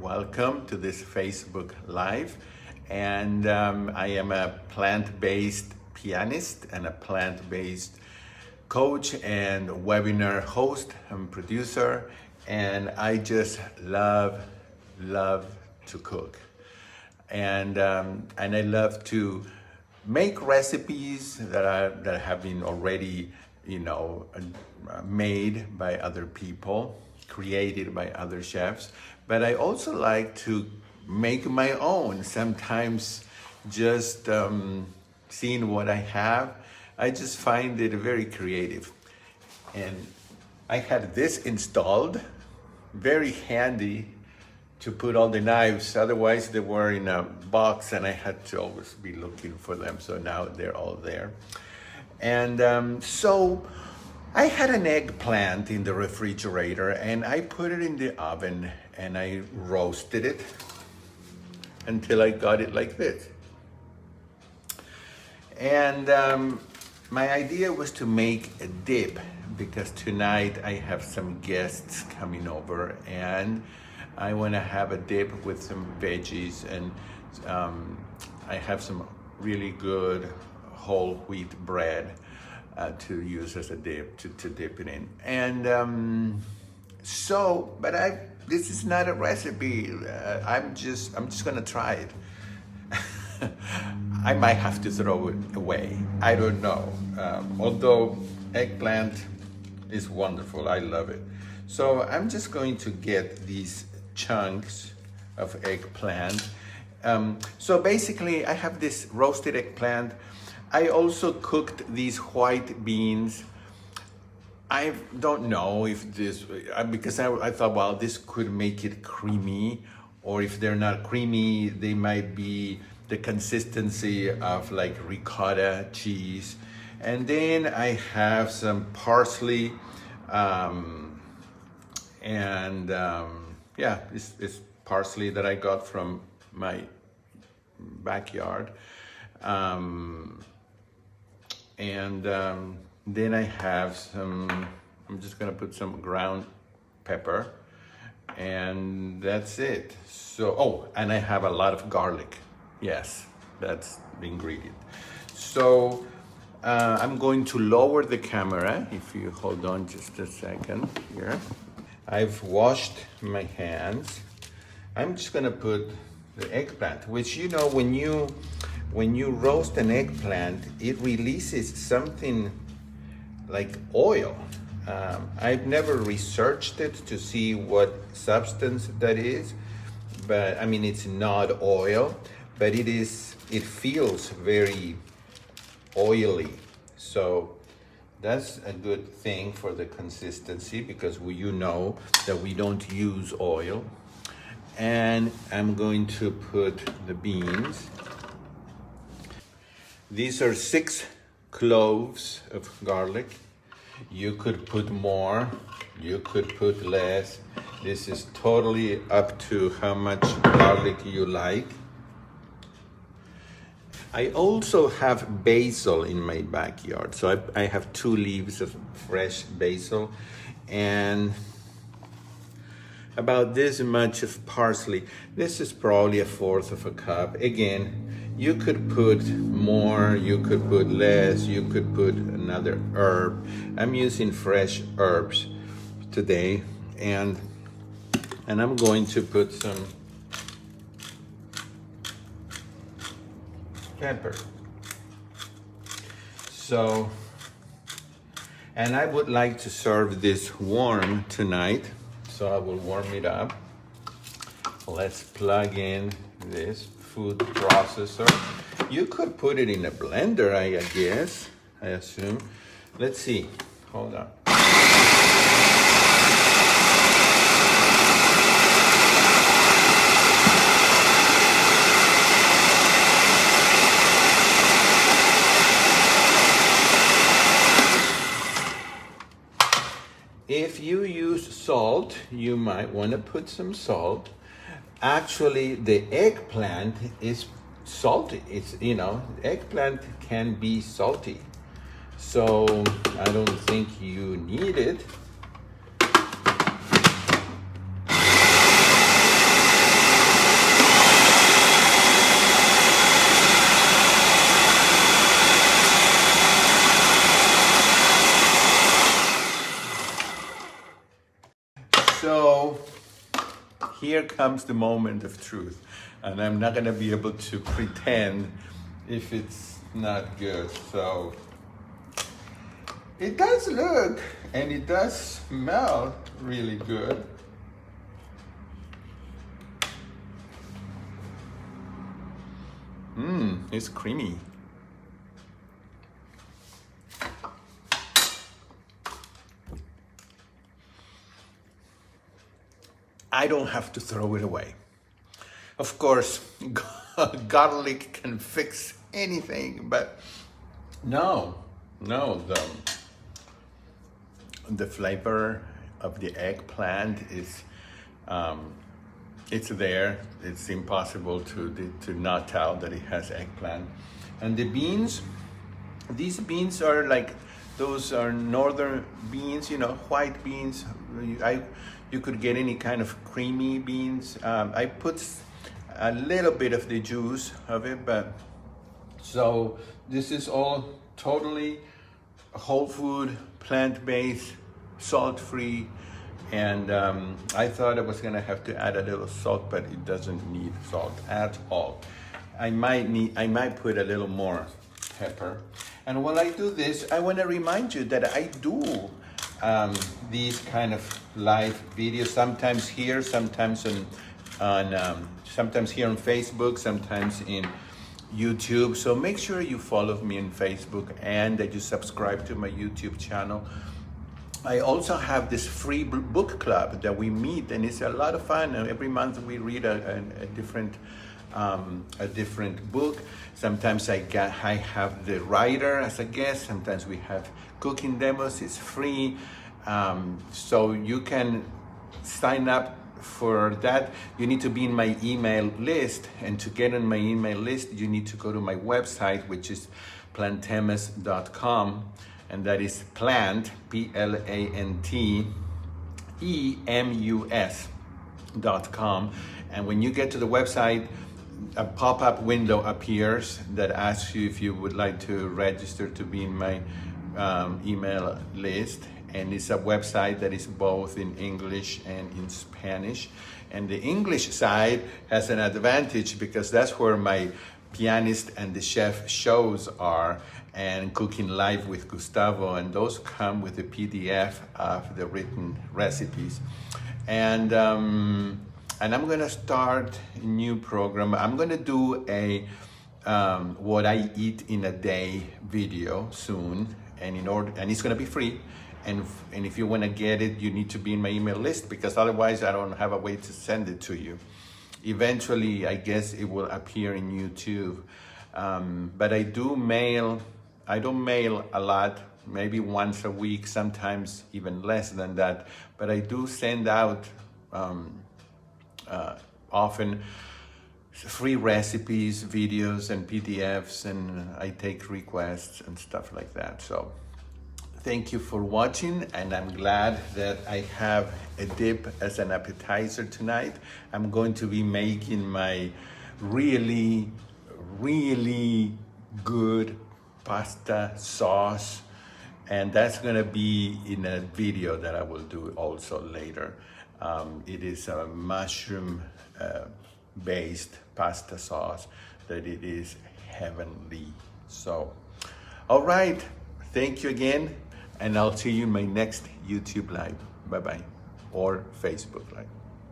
welcome to this Facebook Live. And I am a plant-based pianist and a plant-based coach and webinar host and producer. And I just love to cook. And I love to make recipes that have been already, made by other people, created by other chefs. But I also like to make my own. Sometimes just seeing what I have, I just find it very creative. And I had this installed, very handy to put all the knives. Otherwise they were in a box and I had to always be looking for them. So now they're all there. And so I had an eggplant in the refrigerator and I put it in the oven and I roasted it until I got it like this. And my idea was to make a dip because tonight I have some guests coming over and I want to have a dip with some veggies, and I have some really good whole wheat bread to use as a dip, to dip it in. And this is not a recipe. I'm just gonna try it. I might have to throw it away. I don't know. Although eggplant is wonderful, I love it. So I'm just going to get these chunks of eggplant. So basically I have this roasted eggplant. I also cooked these white beans. I don't know if this, because I thought, well, this could make it creamy, or if they're not creamy, they might be the consistency of like ricotta cheese. And then I have some parsley, it's parsley that I got from my backyard. Then I have some, I'm just gonna put some ground pepper, and that's it. So, and I have a lot of garlic. Yes, that's the ingredient. So I'm going to lower the camera. If you hold on just a second here. I've washed my hands. I'm just gonna put the eggplant, which when you roast an eggplant, it releases something like oil. I've never researched it to see what substance that is, but I mean, it's not oil, but it feels very oily. So that's a good thing for the consistency, because that we don't use oil. And I'm going to put the beans. These are 6 cloves of garlic. You could put more, you could put less. This is totally up to how much garlic you like. I also have basil in my backyard. So I have 2 leaves of fresh basil and about this much of parsley. This is probably 1/4 of a cup. Again, you could put more, you could put less, you could put another herb. I'm using fresh herbs today, and I'm going to put some pepper. So, and I would like to serve this warm tonight, so I will warm it up. Let's plug in this food processor. You could put it in a blender, I guess, I assume. Let's see, hold on. If you use salt, you might want to put some salt. Actually, the eggplant is salty. It's, eggplant can be salty. So I don't think you need it. here comes the moment of truth, and I'm not gonna be able to pretend if it's not good. So it does look and it does smell really good. It's creamy. I don't have to throw it away. Of course, garlic can fix anything, but no, the flavor of the eggplant is, it's there. It's impossible to not tell that it has eggplant. And the beans, these beans are like, those are northern beans, you know, white beans. You could get any kind of creamy beans. I put a little bit of the juice of it, but so this is all totally whole food, plant-based, salt-free, and I thought I was gonna have to add a little salt, but it doesn't need salt at all. I might put a little more pepper. And while I do this, I want to remind you that I do these kind of live videos, sometimes here, sometimes sometimes here on Facebook, sometimes in YouTube. So make sure you follow me on Facebook and that you subscribe to my YouTube channel. I also have this free book club that we meet, and it's a lot of fun. And every month we read a different book. Sometimes I have the writer as a guest. Sometimes we have cooking demos. It's free, so you can sign up for that. You need to be in my email list, and to get on my email list, you need to go to my website, which is plantemus.com, and that is plant, PLANTEMUS.com. And when you get to the website, a pop-up window appears that asks you if you would like to register to be in my email list. And it's a website that is both in English and in Spanish. And the English side has an advantage because that's where my pianist and the chef shows are, and Cooking Live with Gustavo, and those come with the PDF of the written recipes. And I'm gonna start a new program. I'm gonna do a what I eat in a day video soon, and it's gonna be free. And if you want to get it, you need to be in my email list, because otherwise I don't have a way to send it to you. Eventually, I guess it will appear in YouTube. But I don't mail a lot, maybe once a week, sometimes even less than that. But I do send out often free recipes, videos, and PDFs, and I take requests and stuff like that. So thank you for watching, and I'm glad that I have a dip as an appetizer tonight. I'm going to be making my really, really good pasta sauce, and that's gonna be in a video that I will do also later. It is a mushroom based pasta sauce that it is heavenly. So, all right, thank you again. And I'll see you in my next YouTube Live. Bye-bye. Or Facebook Live.